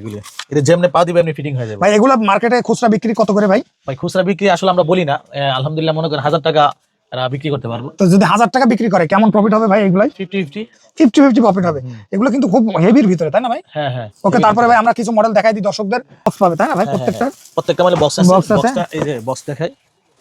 এগুলি এটা যেমনি পা দিবে এমনি ফিটিং হয়ে যাবে ভাই। এগুলো মার্কেটে খুচরা বিক্রি কত করে ভাই? ভাই খুচরা বিক্রি আসলে আমরা বলি না, আলহামদুলিল্লাহ মনে করেন 1000 টাকা বিক্রি করতে পারবো। তো যদি 1000 টাকা বিক্রি করে কেমন প্রফিট হবে ভাই? এগুলাই 50-50 প্রফিট হবে। এগুলো কিন্তু খুব হেভির ভিতরে, তাই না ভাই? হ্যাঁ হ্যাঁ। ওকে, তারপরে ভাই আমরা কিছু মডেল দেখাই দিই দর্শকদের। বক্স পাবে তাই না ভাই? প্রত্যেকটা মালে বক্স আছে। বক্সটা এই যে বক্স দেখাই,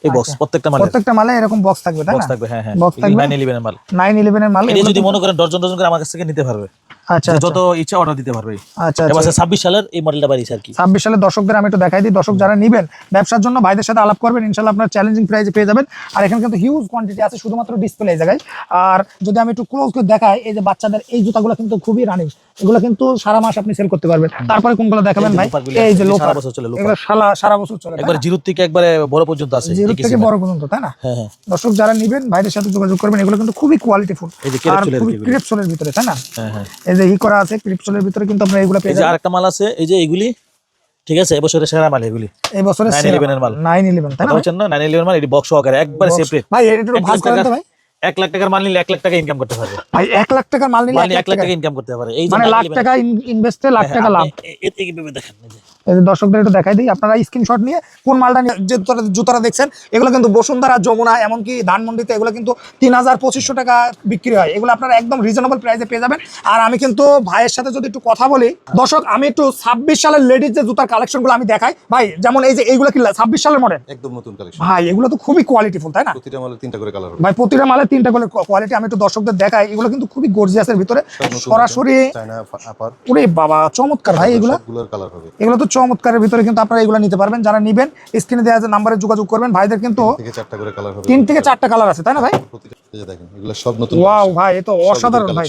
এই বক্স প্রত্যেকটা মালে এরকম বক্স থাকবে তাই না? বক্স থাকবে, হ্যাঁ হ্যাঁ। বক্স থাকবে 911 এর মাল। 911 এর মাল। এই যদি মনে করেন ডজন ডজন করে আমার কাছ থেকে নিতে পারবে। আচ্ছা, যত ইচ্ছা অর্ডার দিতে পারবে। আচ্ছা এবার 26 সালের এই মডেলটা বাড়িছে আর কি। 26 সালের দর্শকদের আমি একটু দেখাই দিই। দর্শক যারা নেবেন ব্যবসার জন্য ভাইদের সাথে আলাপ করবেন, ইনশাআল্লাহ আপনার চ্যালেঞ্জিং প্রাইসে পেয়ে যাবেন। আর এখানে কিন্তু হিউজ কোয়ান্টিটি আছে, শুধুমাত্র ডিসপ্লে এই জায়গায়। আর যদি আমি একটু ক্লোজ করে দেখাই, এই যে বাচ্চাদের এই জুতাগুলো কিন্তু খুবই রানিং, এগুলো কিন্তু সারা মাস আপনি সেল করতে পারবেন। তারপরে কোনগুলো দেখাবেন ভাই? এই যে লোকাল, সারা বছর চলে। এগুলো সারা বছর চলে, একবার জিরো থেকে একবারে বড় পর্যন্ত আছে, জিরো থেকে বড় পর্যন্ত, তাই না? হ্যাঁ হ্যাঁ। দর্শক যারা নেবেন ভাইদের সাথে যোগাযোগ করবেন। এগুলো কিন্তু খুবই কোয়ালিটিফুল, এই যে আর খুবই ক্রিপসোলের ভিতরে, তাই না? হ্যাঁ হ্যাঁ। এই যে ই করা আছে ক্রিপসোলের ভিতরে, কিন্তু আপনারা এগুলো পেয়ে এই যে যাবেন। আরেকটা মাল আছে, এই যে এগুলি ঠিক আছে, এবছরের সেরা মাল এগুলি। এই বছরের 911 এর মাল। 911 তাই না? বুঝছেন না? 911 মাল, এটি বক্স সহকারে একবারে সেপারেট। ভাই এটা একটু ভাঁজ করেন তো ভাই। 1 লাখ টাকার মাল নিলে 1 লাখ টাকা ইনকাম করতে পারবে ভাই। 1 লাখ টাকার মাল নিলে 1 লাখ টাকা ইনকাম করতে পারে। এই যে মানে লাখ টাকা ইনভেস্টে লাখ টাকা লাভ। এতে কিভাবে দেখেন, এই যে দর্শকদের একটু দেখাই দিই, আপনারা স্ক্রিনশট নিয়ে কোন মালটা নিয়ে যে জুতাটা দেখছেন, এগুলো কিন্তু বসুন্ধরা, যমুনা, এমনকি ধানমন্ডিতে এগুলো কিন্তু 3000-2500 টাকা বিক্রি হয়। এগুলো আপনারা একদম রিজনেবল প্রাইসে পেয়ে যাবেন। আর আমি কিন্তু ভাইয়ের সাথে যদি একটু কথা বলি, দর্শক আমি একটু 26 সালের লেডিস যে জুতার কালেকশনগুলো আমি দেখাই ভাই। যেমন এই যে এইগুলো কি 26 সালের মডেল, একদম নতুন কালেকশন ভাই। এগুলো তো খুবই কোয়ালিটিফুল, তাই না? প্রতিটা মালে 3টা করে কালার হবে ভাই, প্রতিটা মালে 3টা করে কোয়ালিটি। আমি একটু দর্শকদের দেখাই, এগুলো কিন্তু খুবই গর্জিয়াসের ভিতরে, সরাসরি চায়না আপার। ওরে বাবা, চমৎকার ভাই। সবগুলোর কালার হবে। এগুলো তো চমৎকারের ভিতরে, কিন্তু আপনারা এগুলো নিতে পারবেন। যারা নেবেন স্ক্রিনে দেওয়া আছে নাম্বারে যোগাযোগ করবেন। ভাইদের কিন্তু 3 থেকে 4টা করে কালার হবে। 3 থেকে 4টা কালার আছে, তাই না ভাই? প্রতিটা এই যে দেখেন, এগুলো সব নতুন। ওয়াও ভাই, এ তো অসাধারণ ভাই।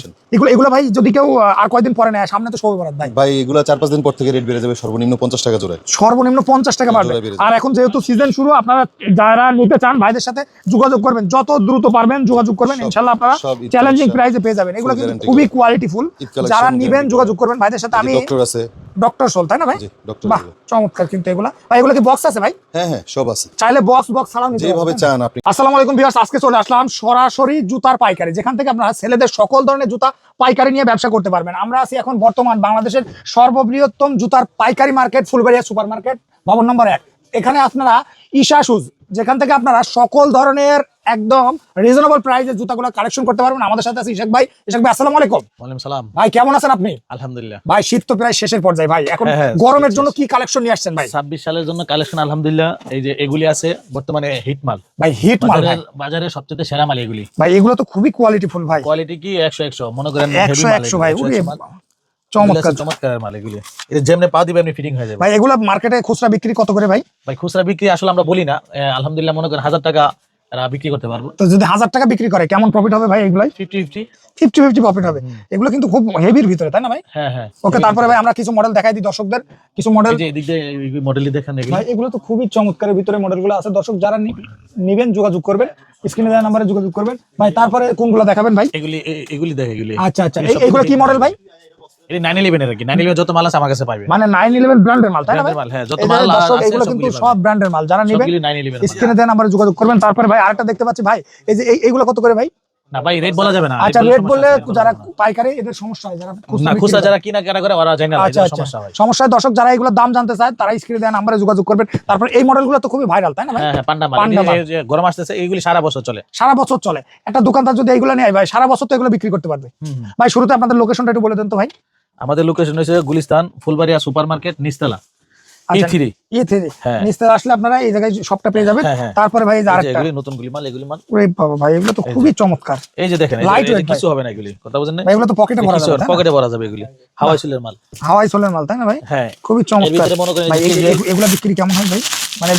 এগুলো ভাই যদি কেউ আর কয়দিন পরে নেয়, সামনে তো শবে বরাত ভাই। ভাই এগুলো 4-5 দিন পর থেকে রেট বেড়ে যাবে, সর্বনিম্ন 50 টাকা জোড়ায়। সর্বনিম্ন 50 টাকা বাড়বে। আর এখন যেহেতু সিজন শুরু, আপনারা যারা নিতে চান ভাইদের সাথে যোগাযোগ করবেন, যত দ্রুত পারবেন যোগাযোগ করবেন, ইনশাআল্লাহ আপনারা চ্যালেঞ্জিং প্রাইসে পেয়ে যাবেন। এগুলো কিন্তু খুবই কোয়ালিটিফুল। যারা নেবেন যোগাযোগ করবেন ভাইদের সাথে। আমি ডক্টর আছে, ডক্টর সোল, তাই না ভাই? জি ডক্টর। বাহ, চমৎকার। কিন্তু এগুলো ভাই, এগুলো কি বক্স আছে ভাই? হ্যাঁ হ্যাঁ, সব আছে, চাইলে বক্স ছাড়াও নিতে যেভাবে চান আপনি। আসসালামু আলাইকুম ভিউয়ার্স, আজকে চলে আসলাম সরাসরি জুতার পাইকারি, যেখান থেকে আপনারা ছেলেদের সকল ধরনের জুতা পাইকারি নিয়ে ব্যবসা করতে পারবেন। আমরা আছি এখন বর্তমান বাংলাদেশের সর্ববৃহত্তম জুতার পাইকারি মার্কেট, ফুলবাড়িয়া সুপার মার্কেট, ভবন নম্বর 1। এখানে আপনারা ঈশা শুজ, যেখান থেকে আপনারা সকল ধরনের একদম রিজনেবল প্রাইসে জুতাগুলো কালেকশন করতে পারবেন। আমাদের সাথে আছে ইশাক ভাই। ইশাক ভাই, আসসালামু আলাইকুম। ওয়ালাইকুম সালাম ভাই, কেমন আছেন আপনি? আলহামদুলিল্লাহ ভাই, শীত তো প্রায় শেষের পর্যায়ে ভাই, এখন গরমের জন্য কি কালেকশন নিয়ে আসছেন ভাই? 26 সালের জন্য কালেকশন আলহামদুলিল্লাহ এই যে এগুলি আছে বর্তমানে হিট মাল। ভাই হিট মাল ভাই, বাজারে সবচেয়ে সেরা মাল এগুলি ভাই। এগুলো তো খুবই কোয়ালিটিফুল ভাই, কোয়ালিটি কি 100 মনে করেন 100 ভাই। চমৎকার মাল এগুলি। এটা যেমনি পা দিবে এমনি ফিটিং হয়ে যাবে ভাই। এগুলো মার্কেটে খুচরা বিক্রি কত করে ভাই? ভাই খুচরা বিক্রি আসলে আমরা বলি না, আলহামদুলিল্লাহ মনে করেন 1000 টাকা বিক্রি করতে পারবো। তো যদি 1000 টাকা বিক্রি করে কেমন প্রফিট হবে ভাই? এগুলাই 50-50 প্রফিট হবে। এগুলো কিন্তু খুব হেভির ভিতরে, তাই না ভাই? হ্যাঁ হ্যাঁ। ওকে, তারপরে ভাই আমরা কিছু মডেল দেখাই দিই দর্শকদের। কিছু মডেল এই যে এদিক দিয়ে এই মডেলই দেখেন এগুলি। ভাই, এগুলো তো খুবই চমৎকারের ভিতরে মডেলগুলো আছে। দর্শক যারা নেবেন যোগাযোগ করবেন, স্ক্রিনে দেওয়া নম্বরে যোগাযোগ করবেন। ভাই তারপরে কোনগুলো দেখাবেন ভাই? এগুলি দেখ এগুলি। আচ্ছা, এগুলো কি মডেল ভাই? এই 911 এর কি 911 যত মাল আছে আমার কাছে পাবে। মানে 911 ব্র্যান্ডের মাল, তাই না ভাই? হ্যাঁ, যত মাল আছে এগুলো কিন্তু সব ব্র্যান্ডের মাল। যারা নেবেন স্ক্রিনে দেওয়া নম্বরে যোগাযোগ করবেন। তারপরে ভাই আরেকটা দেখতে পাচ্ছি ভাই, এই যে এইগুলো কত করে ভাই? না ভাই, রেট বলা যাবে না। আচ্ছা, রেট বললে যারা পাইকারি এদের সমস্যা হয়, যারা খুচরা যারা কিনা করে ওরা জানে না, সমস্যা হয়। সমস্যা। দর্শক যারা এগুলোর দাম জানতে চায় তারা স্ক্রিনে দেওয়া নম্বরে যোগাযোগ করবেন। তারপর এই মডেলগুলো তো খুবই ভাইরাল, তাই না ভাই? হ্যাঁ, পান্ডা মাল। এই যে গরম আসতেছে, এইগুলি সারা বছর চলে। সারা বছর চলে। একটা দোকানদার যদি এগুলো নেয় ভাই, সারা বছর তো এগুলো বিক্রি করতে পারবে। ভাই শুরুতে আপনাদের লোকেশনটা একটু বলে দেন তো ভাই। আমাদের লোকেশন হচ্ছে গুলিস্তান, ফুলবাড়িয়া সুপার মার্কেট, নিচতলা E3। নিচতলা আসলে আপনারা এই জায়গায় সবটা পেয়ে যাবেন। তারপরে ভাই আরেকটা নতুন গুলি মাল, এগুলি মাল। ওরে বাবা ভাই, এগুলো তো খুবই চমৎকার। এই যে দেখেন, কিছু হবে না এগুলি, কথা বুঝেন না? ভাই এগুলো তো পকেটে ভরা যাবে, পকেটে ভরা যাবে এগুলি। হাওয়াই সোলের মাল, হাওয়াই সোলের মাল, তাই না ভাই? হ্যাঁ, খুবই চমৎকার ভাই। এগুলো বিক্রি কেমন হয় ভাই? মানে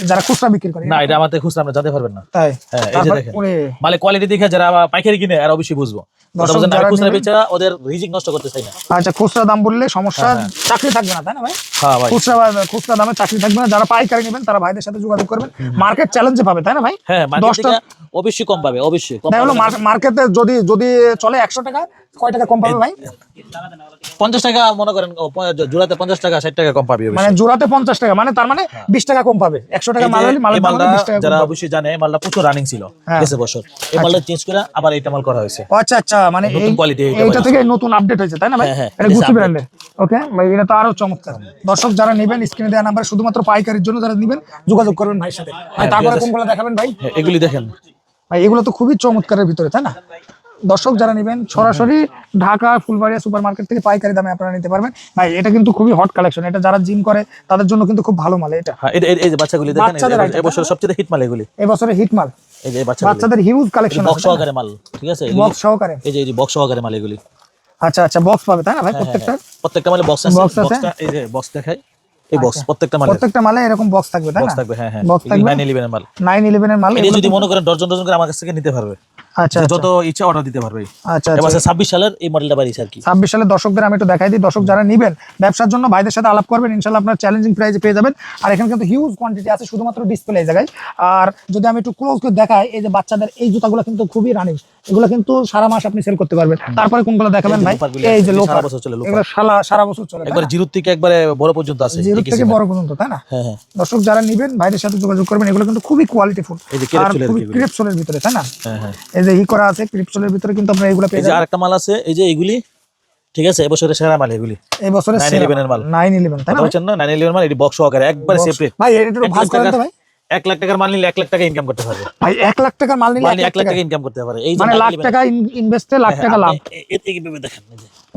যারা খুচরা বিক্রি করে না, এটা আমাদের খুচরা আমরা জানতে পারবেন না। তাই? হ্যাঁ, এই যে দেখেন মালে কোয়ালিটি দেখে যারা পাইকারি কিনে আর অবশ্যই বুঝবো। খুচরা বেচা ওদের রিজিক নষ্ট করতে চাই না। আচ্ছা, খুচরা দাম বললে সমস্যা, চাকরি থাকবে না, তাই না ভাই? হ্যাঁ ভাই, খুচরা দামে চাকরি থাকবে না। যারা পাইকারি নেবেন তারা ভাইদের সাথে যোগাযোগ করবেন। মার্কেট চ্যালেঞ্জে পাবে, তাই না ভাই? হ্যাঁ, 10টা অবশ্যই কম পাবে, অবশ্যই কম পাবে। মার্কেটে যদি চলে 100 টাকা, কয় টাকা কম পাবে ভাই? 50 টাকা মনে করেন, জোড়াতে 50 টাকা 60 টাকা কম পাবে। মানে জোড়াতে 50 টাকা, মানে তার মানে 20 টাকা কম পাবে। 100 টাকা মাল হলে মালের দাম 20 টাকা যারা অবশ্যই জানে, এই মালটা প্রচুর রানিং ছিল গেছে বছর, এই মালটা চেঞ্জ করে আবার এইটা মাল করা হয়েছে। আচ্ছা আচ্ছা, মানে নতুন কোয়ালিটি, এইটা থেকে নতুন আপডেট হয়েছে তাই না ভাই? এটা গুচি ব্র্যান্ডের। ওকে ভাই, এটা তো আরো চমৎকার। দর্শক যারা নেবেন স্ক্রিনে দেওয়া নাম্বার শুধুমাত্র পাইকারির জন্য যারা নেবেন যোগাযোগ করবেন ভাইয়ের সাথে। ভাই তারপরে কোনগুলো দেখাবেন ভাই? এগুলি দেখেন ভাই, এগুলো তো খুবই চমৎকারের ভিতরে তাই না? দর্শক যারা নেবেন সরাসরি ঢাকা ফুলবাড়িয়া সুপার মার্কেট থেকে পাইকারি দামে আপনারা নিতে পারবেন। ভাই এটা কিন্তু খুবই হট কালেকশন, এটা যারা জিম করে তাদের জন্য কিন্তু খুব ভালো মাল এটা। এই যে বাচ্চাগুলি দেখেন, এই বছর সবচেয়ে হিট মাল এগুলি, এই বছরের হিট মাল। এই যে বাচ্চাদের হিউজ কালেকশন, বক্স সহকারে মাল, ঠিক আছে, বক্স সহকারে। এই যে বক্স সহকারে মাল এগুলি। আচ্ছা আচ্ছা, বক্স পাবে তাই না ভাই? প্রত্যেকটা মালে বক্স আছে, বক্সটা এই যে বক্স দেখাই, এই বক্স প্রত্যেকটা মালে এরকম বক্স থাকবে তাই না? বক্স থাকবে, হ্যাঁ হ্যাঁ, বক্স থাকবে 911 এর মাল। 911 এর মাল। এই যদি মনে করেন ডজন ডজন করে আমার কাছ থেকে নিতে পারবে। আচ্ছা, যত ইচ্ছা অর্ডার দিতে পারবে। আচ্ছা এবার 26 সালের এই মডেলটা বাড়িছে আর কি। 26 সালের দর্শকদের আমি একটু দেখাই দিই। দর্শক যারা নেবেন ব্যবসার জন্য ভাইদের সাথে আলাপ করবেন, ইনশাআল্লাহ আপনার চ্যালেঞ্জিং প্রাইসে পেয়ে যাবেন। আর এখানে কিন্তু হিউজ কোয়ান্টিটি আছে, শুধুমাত্র ডিসপ্লে এই জায়গায়। আর যদি আমি একটু ক্লোজ করে দেখাই, এই যে বাচ্চাদের এই জুতাগুলো কিন্তু খুবই রানিং, এগুলো কিন্তু সারা মাস আপনি সেল করতে পারবেন। তারপরে কোনগুলো দেখাবেন ভাই? এই যে লোফার, সারা বছর চলে, এগুলো সারা বছর চলে, একবার জিরো থেকে একবারে বড় পর্যন্ত আছে, জিরো থেকে বড় পর্যন্ত তাই না? হ্যাঁ হ্যাঁ। দর্শক যারা নেবেন ভাইদের সাথে যোগাযোগ করবেন, এগুলো কিন্তু খুবই কোয়ালিটিফুল আর খুবই ক্রিপসোলের ভিতরে তাই না? হ্যাঁ হ্যাঁ। এই যে ই করা আছে ক্রিপসোলের ভিতরে কিন্তু আপনারা এগুলো পেয়ে এই যে যাবেন। আরেকটা মাল আছে, এই যে এগুলি, ঠিক আছে, এবছরের সেরা মাল এগুলি, এই বছরের 911 এর মাল। 911 তাই না? বুঝছেন না, 911 মাল, এটি বক্স সহকারে একবারে সেপারেট। ভাই এটা একটু ভাগ করেন তো ভাই। 1 লাখ টাকার মাল নিলে 1 লাখ টাকা ইনকাম করতে পারবে ভাই। 1 লাখ টাকার মাল নিলে 1 লাখ টাকা ইনকাম করতে পারে। এই যে মানে লাখ টাকা ইনভেস্টে লাখ টাকা লাভ। এইভাবে দেখেন,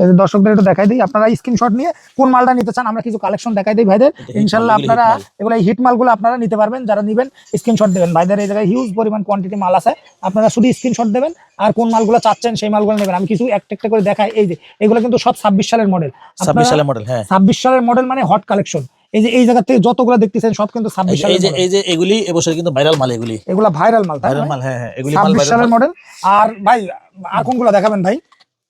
এই যে দর্শকদের একটু দেখাই দিই, আপনারা স্ক্রিনশট নিয়ে কোন মালটা নিতে চান আমরা কিছু কালেকশন দেখাই দিই ভাইদের। ইনশাআল্লাহ আপনারা এগুলো হিট মালগুলো আপনারা নিতে পারবেন। যারা নেবেন স্ক্রিনশট দেবেন ভাইদের, এই জায়গায় হিউজ পরিমাণ কোয়ান্টিটি মাল আছে, আপনারা শুধু স্ক্রিনশট দেবেন আর কোন মালগুলো চাচ্ছেন সেই মালগুলো নেবেন। আমি কিছু একটা করে দেখাই। এই যে এগুলো কিন্তু সব 26 সালের মডেল। 26 সালের মডেল, হ্যাঁ 26 সালের মডেল মানে হট কালেকশন। এই যে এই জায়গা থেকে যতগুলো দেখতেছেন সব কিন্তু 26 সালের। এই যে এগুলি এবছর কিন্তু ভাইরাল মাল, এগুলা ভাইরাল মাল, ভাইরাল মাল, হ্যাঁ হ্যাঁ, এগুলি মাল 26 সালের মডেল। আর ভাই আর কোনগুলো দেখাবেন ভাই?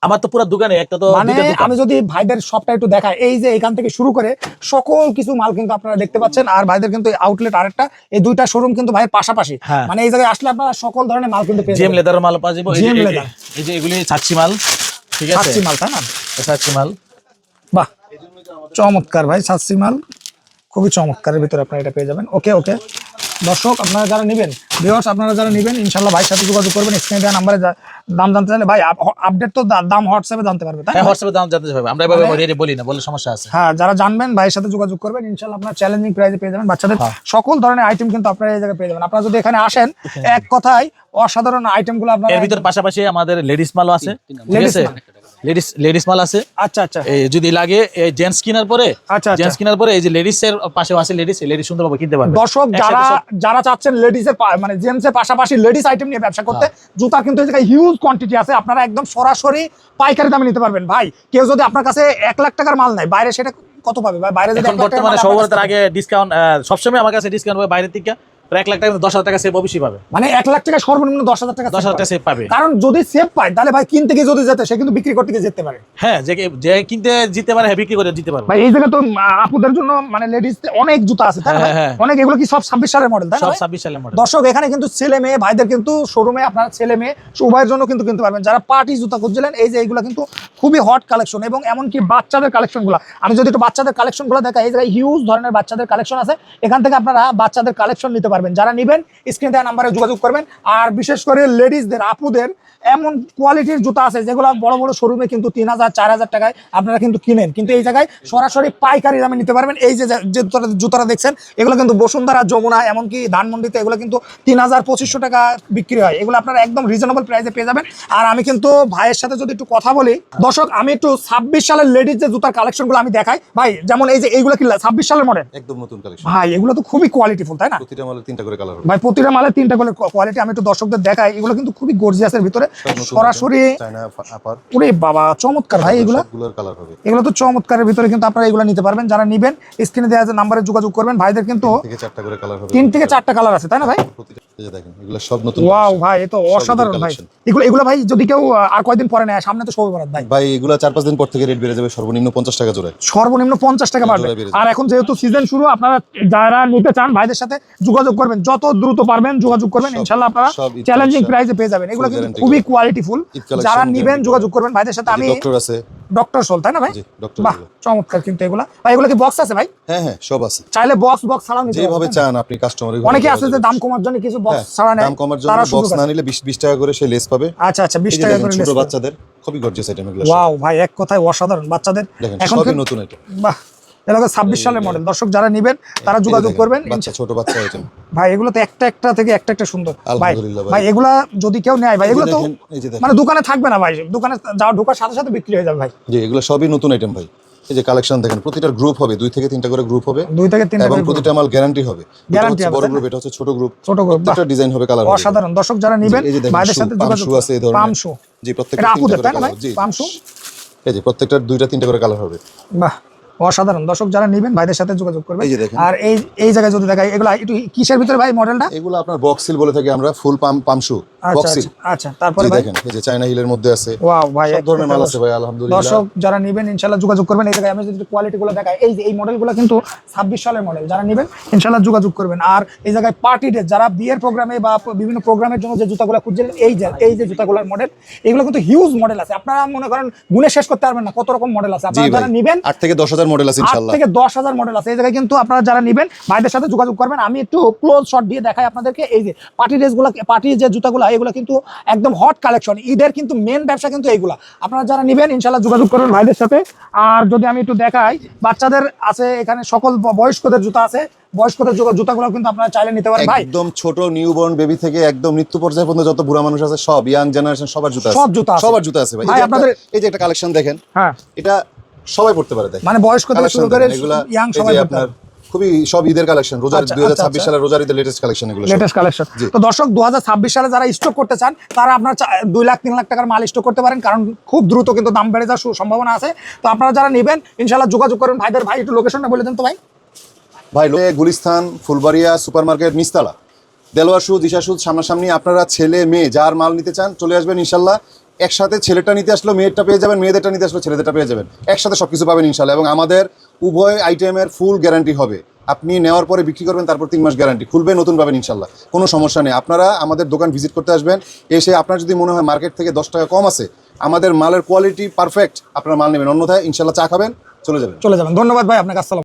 আমার তো পুরো দোকানে একটা তো মানে আমি যদি ভাইদের শপটা একটু দেখাই, এই যে এখান থেকে শুরু করে সকল কিছু মাল কিন্তু আপনারা দেখতে পাচ্ছেন। আর ভাইদের কিন্তু আউটলেট আরেকটা, এই দুইটা শোরুম কিন্তু ভাইয়ের পাশাপাশি। মানে এই জায়গায় আসলে আপনারা সকল ধরনের মাল কিন্তু পেয়ে যাবেন। জিএম লেদার মাল পাওয়া যাবে। এই যে এগুলি ছাচ্ছি মাল, ঠিক আছে, ছাচ্ছি মাল তাই না? ছাচ্ছি মাল, বাহ চমৎকার ভাই, ছাচ্ছি মাল খুবই চমৎকারের ভিতরে আপনারা এটা পেয়ে যাবেন। ওকে ওকে দর্শক আপনারা যারা নেবেন, ভিউয়ার্স আপনারা যারা নেবেন, ইনশাআল্লাহ ভাইয়ের সাথে যোগাযোগ করবেন। স্ক্রিনে দেওয়া নম্বরে দাম জানতে চাইলে ভাই আপডেট তো দাম হোয়াটসঅ্যাপে জানতে পারবে তাই না? হ্যাঁ হোয়াটসঅ্যাপে দাম জানতে পারবে, আমরা এভাবে বলি না, বলে সমস্যা আছে। হ্যাঁ, যারা জানবেন ভাইয়ের সাথে যোগাযোগ করবেন, ইনশাআল্লাহ আপনারা চ্যালেঞ্জিং প্রাইসে পেয়ে যাবেন। বাচ্চাদের সকল ধরনের আইটেম কিন্তু আপনারা এই জায়গায় পেয়ে যাবেন। আপনারা যদি এখানে আসেন, এক কথায় অসাধারণ আইটেমগুলো আপনারা। এর ভিতর পাশাপাশি আমাদের লেডিস মালও আছে, ঠিক আছে, লেডিস মাল আছে। আচ্ছা আচ্ছা, এই যদি লাগে এই জেন্টস কেনার পরে, আচ্ছা জেন্টস কেনার পরে এই যে লেডিস এর পাশেও আছে, লেডিস সুন্দরভাবে কিনতে পারবে। দর্শক যারা চাচ্ছেন লেডিসের মানে জেন্টসের পাশাপাশি লেডিস আইটেম নিয়ে ব্যবসা করতে, জুতা কিন্তু এই জায়গায় হিউজ কোয়ান্টিটি আছে, আপনারা একদম সরাসরি পাইকারি দামে নিতে পারবেন। ভাই কেউ যদি আপনার কাছে 1 লাখ টাকার মাল নেয়, বাইরে সেটা কত পাবে ভাই? বাইরে যদি বর্তমানে সবার আগে ডিসকাউন্ট, সবসময় আমার কাছে ডিসকাউন্ট হবে বাইরের থেকে 1 লাখ টাকা 10,000 টাকা সেভ অবশ্যই পাবে। মানে 1 লাখ টাকা সর্বনিম্ন 10,000 টাকা 10,000 টাকা সেভ পাবে। কারণ যদি সেভ পায় তাহলে ভাই কিনতে গিয়ে যদি যেতে, সে কিন্তু বিক্রি করতে গিয়ে যেতে পারে। হ্যাঁ, যে কিনতে জিতে পারে, বিক্রি করে জিতে পারবে। ভাই এই জায়গা তো আপুদের জন্য মানে লেডিস অনেক জুতা আছে তাই না? অনেক, এগুলো কি সব 26 সালের মডেল তাই না? সব 26 সালের মডেল। দর্শক এখানে কিন্তু ছেলে মেয়ে ভাইদের কিন্তু শোরুমে আপনারা ছেলে মেয়ে উভয়ের জন্য কিন্তু কিনতে পারবেন। যারা পার্টি জুতা খুঁজছিলেন, এই যে এইগুলো কিন্তু খুবই হট কালেকশন, এবং এমনকি বাচ্চাদের কালেকশনগুলো আমি যদি একটু বাচ্চাদের কালেকশনগুলো দেখাই, এই জায়গায় হিউজ ধরনের বাচ্চাদের কালেকশন আছে। এখান থেকে আপনারা বাচ্চাদের কালেকশন নিতে পারবেন। যারা নেবেন স্ক্রিনে দেওয়া নাম্বারে যোগাযোগ করবেন। আর বিশেষ করে লেডিসদের, আপুদের এমন কোয়ালিটির জুতা আছে যেগুলো বড় বড় শোরুমে কিন্তু 3,000 4,000 টাকায় আপনারা কিন্তু কিনেন, কিন্তু এই জায়গায় সরাসরি পাইকারি দামে নিতে পারবেন। এই যে জুতাটা দেখছেন, এগুলো কিন্তু বসুন্ধরা, যমুনা, এমনকি ধানমন্ডিতে এগুলো কিন্তু 3,000-2,500 টাকা বিক্রি হয়। এগুলো আপনারা একদম রিজনেবল প্রাইসে পেয়ে যাবেন। আর আমি কিন্তু ভাইয়ের সাথে যদি একটু কথা বলি, দর্শক আমি একটু 26 সালের লেডিস যে জুতার কালেকশনগুলো আমি দেখাই ভাই। যেমন এই যে এইগুলো কি 26 সালের মডেল, একদম নতুন কালেকশন ভাই এগুলো তো খুবই কোয়ালিটিফুল তাই না? প্রতিটা মালে 3টা করে কালার হবে ভাই, প্রতিটা মালে 3টা করে কোয়ালিটি। আমি একটু দর্শকদের দেখাই, এগুলো কিন্তু খুবই গর্জিয়াসের ভিতরে, সরাসরি চায়না আপার। ওরে বাবা চমৎকার ভাই, এগুলো সবগুলোর কালার হবে। এগুলো তো চমৎকারের ভিতরে কিন্তু আপনারা এগুলো নিতে পারবেন। যারা নেবেন স্ক্রিনে দেওয়া নাম্বারে যোগাযোগ করবেন। ভাইদের কিন্তু 3 থেকে 4টা করে কালার হবে। 3 থেকে 4টা কালার আছে তাই না ভাই? প্রতিটা এই যে দেখেন, এগুলো সব নতুন। ওয়াও ভাই, এ তো অসাধারণ ভাই। এগুলো ভাই যদি কেউ আর কয়দিন পরে নেয়, সামনে তো শবে বরাত ভাই। ভাই এগুলো 4-5 দিন পর থেকে রেট বেড়ে যাবে, সর্বনিম্ন 50 টাকা জোড়া। সর্বনিম্ন 50 টাকা বাড়বে। আর এখন যেহেতু সিজন শুরু, আপনারা যারা নিতে চান ভাইদের সাথে যোগাযোগ করবেন, যত দ্রুত পারবেন যোগাযোগ করবেন, ইনশাআল্লাহ আপনারা সব ঈদ চ্যালেঞ্জিং collection, প্রাইসে পেয়ে যাবেন। এগুলো full কিন্তু guarantee খুবই করা। কোয়ালিটিফুল, ঈদ collection যারা নিবেন guarantee যোগাযোগ করবেন ভাইদের সাথে। আমি ডক্টর আছে, ডক্টর সোল, তাই না ভাই? জি ডক্টর। বাহ, চমৎকার কিন্তু এগুলা ভাই। এগুলো কি বক্স আছে ভাই? হ্যাঁ হ্যাঁ সব আছে, চাইলে বক্স ছাড়াও নিতে যেভাবে পারবেন। চান আপনি কাস্টমারের। অনেকে আছে যে দাম কমার জন্য কিছু বক্স ছাড়া নেয়, দাম কমার জন্য তারা বক্স সুযোগ না আছে। নিলে 20 টাকা করে সে লেস পাবে। আচ্ছা আচ্ছা, 20 এই যে টাকা দেখেন করে ছোট less বাচ্চাদের খুবই গর্জিয়াস আইটেম এগুলো। ওয়াও ভাই, এক কথায় অসাধারণ। বাচ্চাদের দেখেন এখন সবই নতুন আইটেম। বাহ, এটা 26 সালের মডেল। দর্শক যারা নেবেন তারা যোগাযোগ করবেন। বাচ্চা ছোট বাচ্চা আইটেম ভাই এগুলো তো একটা থেকে একটা সুন্দর ভাই। আলহামদুলিল্লাহ ভাই। ভাই এগুলা যদি কেউ নেয় ভাই, এগুলো তো দেখেন, এই যে দেখেন। মানে দোকানে থাকবে না ভাই, দোকানে যাওয়া ঢোকার সাথে সাথে বিক্রি হয়ে যাবে ভাই। জি এগুলো সবই নতুন আইটেম ভাই। এই যে কালেকশন দেখেন, প্রতিটার গ্রুপ হবে 2 থেকে 3টা করে গ্রুপ হবে, 2 থেকে 3টা এবং করে প্রতিটা মাল গ্যারান্টি হবে। এটা Guarantee হচ্ছে হবে, বড় তাই না? গ্রুপ, এটা হচ্ছে ছোট গ্রুপ। ছোট গ্রুপ, প্রত্যেকটা ডিজাইন হবে, কালার হবে। অসাধারণ। দর্শক যারা নেবেন এই যে দেখেন ভাইদের সাথে যোগাযোগ পাম শু আছে এই ধরনের। পাম শু, জি প্রত্যেকটা এটা আপুদের 3টা তাই করে না ভাই? কালার। জি পাম শু, এই যে প্রত্যেকটার 2টা 3টা করে কালার হবে। বাহ অসাধারণ। দর্শক যারা নেবেন ভাইদের সাথে যোগাযোগ করবেন। এই যে দেখেন। আর এই জায়গায় যদি দেখাই, এগুলো একটু কিসের ভিতরে ভাই মডেলটা? এগুলো আপনার বক্স সিল বলে থাকি আমরা, ফুল পাম শু আচ্ছা বক্স সিল। আচ্ছা আচ্ছা, তারপরে জি ভাই দেখেন এই যে চায়না হিলের মধ্যে আছে, ওয়াও ভাই, সব ধরনের মাল আছে ভাই আলহামদুলিল্লাহ। দর্শক যারা নেবেন ইনশাআল্লাহ যোগাযোগ করবেন। এই জায়গায় আমি যদি কোয়ালিটি গুলো দেখাই, এই যে এই মডেলগুলো কিন্তু 26 সালের মডেল। যারা নেবেন ইনশাআল্লাহ যোগাযোগ করবেন। আর এই জায়গায় পার্টি ড্রেস, যারা বিয়ের প্রোগ্রামে বা বিভিন্ন প্রোগ্রামের জন্য যে জুতাগুলো খুঁজছেন, এই যে জুতাগুলোর মডেল, এগুলো কিন্তু হিউজ মডেল আছে। আপনারা মনে করেন গুণে শেষ করতে পারবেন না কত রকম মডেল আছে। জি আপনারা যারা ভাই নেবেন 8 থেকে 10,000 মডেল আছে 8 ইনশাআল্লাহ। থেকে 10,000 মডেল আছে। এই জায়গায় কিন্তু আপনারা যারা নেবেন ভাইদের সাথে যোগাযোগ করবেন। আমি একটু ক্লোজ শট দিয়ে দেখাই আপনাদেরকে। এই যে পার্টি ড্রেসগুলো, পার্টি যে জুতাগুলো, এগুলো কিন্তু একদম হট কালেকশন। ঈদের কিন্তু মেন ব্যবসা কিন্তু এইগুলা। আপনারা যারা নেবেন ইনশাআল্লাহ যোগাযোগ করবেন ভাইদের সাথে। আর যদি আমি একটু দেখাই, বাচ্চাদের আছে এখানে, সকল বয়স্কদের জুতা আছে। বয়স্কদের জুতাগুলো কিন্তু আপনারা চাইলে নিতে পারেন ভাই। একদম ছোট নিউবর্ন বেবি থেকে একদম মৃত্যু পর্যায়ে পর্যন্ত যত বুড়া মানুষ আছে, সব ইয়াং জেনারেশন সবার জুতা আছে। সব জুতা আছে। সবার জুতা আছে ভাই। ভাই আপনাদের এই যে একটা কালেকশন দেখেন, হ্যাঁ, এটা সবাই পড়তে পারে। দেখেন মানে বয়স্ক থেকে শুরু করে এগুলা ইয়াং এই সবাই যে পড়তে আপনার পারে। খুবই সব ঈদের কালেকশন, রোজার আচ্ছা, 2026 আচ্ছা। সালের রোজার ঈদের লেটেস্ট কালেকশন এগুলো সব। Latest collection. জি। তো দর্শক 2026 সালে যারা স্টক করতে চান, তারা আপনার 2 লাখ 3 লাখ টাকার মাল স্টক করতে পারেন, কারণ খুব দ্রুত কিন্তু দাম বেড়ে যাওয়ার সম্ভাবনা আছে। তো আপনারা যারা নেবেন ইনশাআল্লাহ যোগাযোগ করুন ভাইদের। ভাই একটু লোকেশনটা বলে দেন তো ভাই। ভাই গুলিস্তান, ফুলবাড়িয়া সুপার মার্কেট, নিস্তালা, দেলোয়ার শু, দিশা শু সামনাসামনি। আপনারা ছেলে মেয়ে যার মাল নিতে চান চলে আসবেন ইনশাল্লাহ। একসাথে ছেলেটা নিতে আসলো মেয়েরটা পেয়ে যাবেন, মেয়েদেরটা নিতে আসলো ছেলেদেরটা পেয়ে যাবেন, একসাথে সবকিছু পাবেন ইনশাল্লাহ। এবং আমাদের উভয় আইটেমের ফুল গ্যারান্টি হবে। আপনি নেওয়ার পরে বিক্রি করবেন, তারপর 3 মাস গ্যারান্টি, খুলবে নতুন পাবেন ইনশাল্লাহ, কোনো সমস্যা নেই। আপনারা আমাদের দোকান ভিজিট করতে আসবেন। এসে আপনার যদি মনে হয় মার্কেট থেকে 10 টাকা কম আছে, আমাদের মালের কোয়ালিটি পারফেক্ট, আপনারা মাল নেবেন, অন্যথায় ইনশাল্লাহ চা খাবেন, চলে যাবেন। ধন্যবাদ ভাই আপনাকে। আসসালাম।